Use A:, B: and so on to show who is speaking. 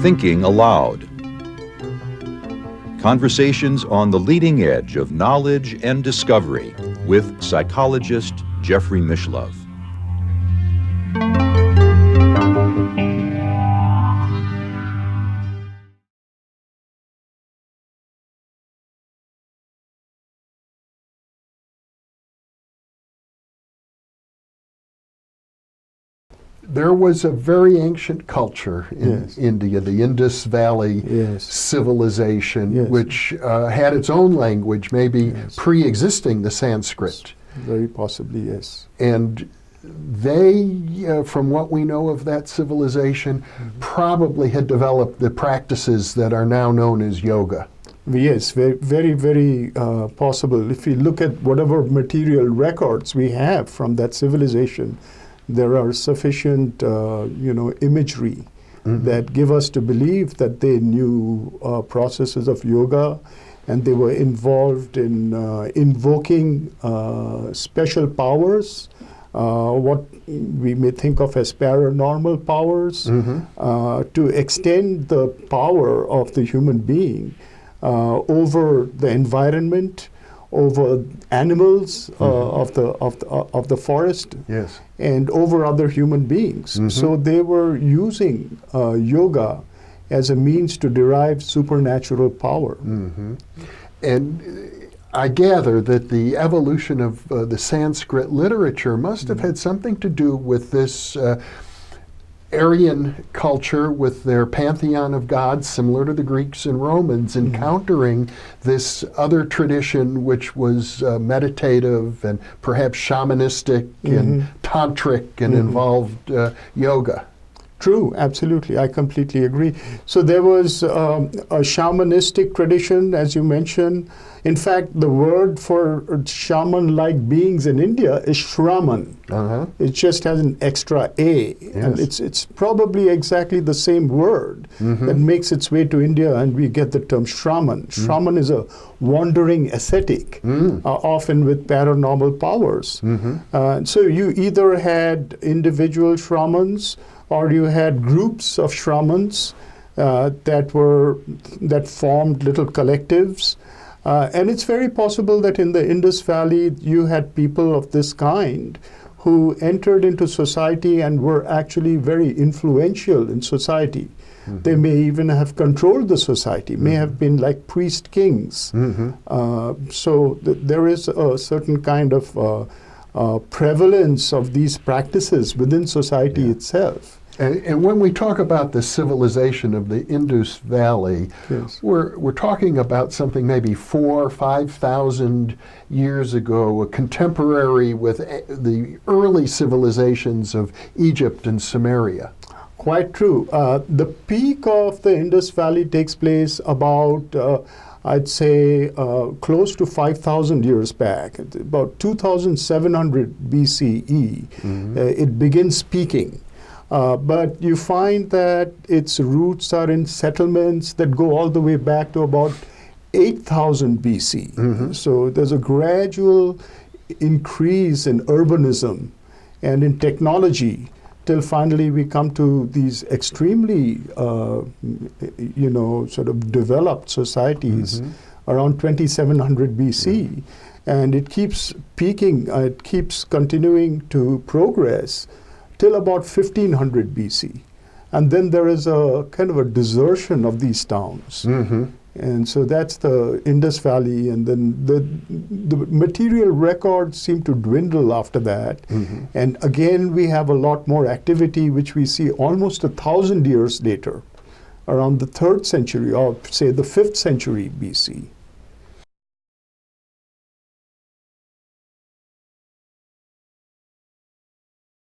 A: Thinking Aloud. Conversations on the leading edge of knowledge and discovery with psychologist Jeffrey Mishlove.
B: There was a very ancient culture in
C: Yes.
B: India, the Indus Valley
C: Yes.
B: civilization,
C: Yes.
B: which had its own language, maybe
C: Yes.
B: pre-existing the Sanskrit.
C: Very possibly, yes.
B: And they, from what we know of that civilization, probably had developed the practices that are now known as yoga.
C: Yes, very possible. If we look at whatever material records we have from that civilization, there are sufficient, imagery that give us to believe that they knew processes of yoga, and they were involved in invoking special powers, what we may think of as paranormal powers, to extend the power of the human being over the environment, over animals of the forest,
B: Yes.
C: and over other human beings. So they were using yoga as a means to derive supernatural power.
B: And I gather that the evolution of the Sanskrit literature must have had something to do with this Aryan culture with their pantheon of gods, similar to the Greeks and Romans, encountering this other tradition which was meditative and perhaps shamanistic and tantric and involved yoga.
C: True, absolutely. I completely agree. So there was a shamanistic tradition, as you mentioned. In fact, the word for shaman-like beings in India is Shraman. It just has an extra A. And it's probably exactly the same word that makes its way to India, and we get the term Shraman. Shraman is a wandering ascetic, often with paranormal powers. So you either had individual Shramans, or you had groups of Shramans that formed little collectives. And it's very possible that in the Indus Valley you had people of this kind who entered into society and were actually very influential in society. They may even have controlled the society, may have been like priest kings. So there is a certain kind of prevalence of these practices within society itself.
B: And when we talk about the civilization of the Indus Valley, we're talking about something maybe 4,000 or 5,000 years ago, a contemporary with the early civilizations of Egypt and Samaria.
C: Quite true. The peak of the Indus Valley takes place about, I'd say, close to 5,000 years back, about 2,700 BCE. It begins peaking. But you find that its roots are in settlements that go all the way back to about 8,000 BC. So there's a gradual increase in urbanism and in technology till finally we come to these extremely, sort of developed societies around 2,700 BC. And it keeps peaking, it keeps continuing to progress till about 1500 BC. And then there is a kind of a desertion of these towns. And so that's the Indus Valley, and then the material records seem to dwindle after that. And again, we have a lot more activity, which we see almost 1,000 years later, around the 3rd century, or say the 5th century BC.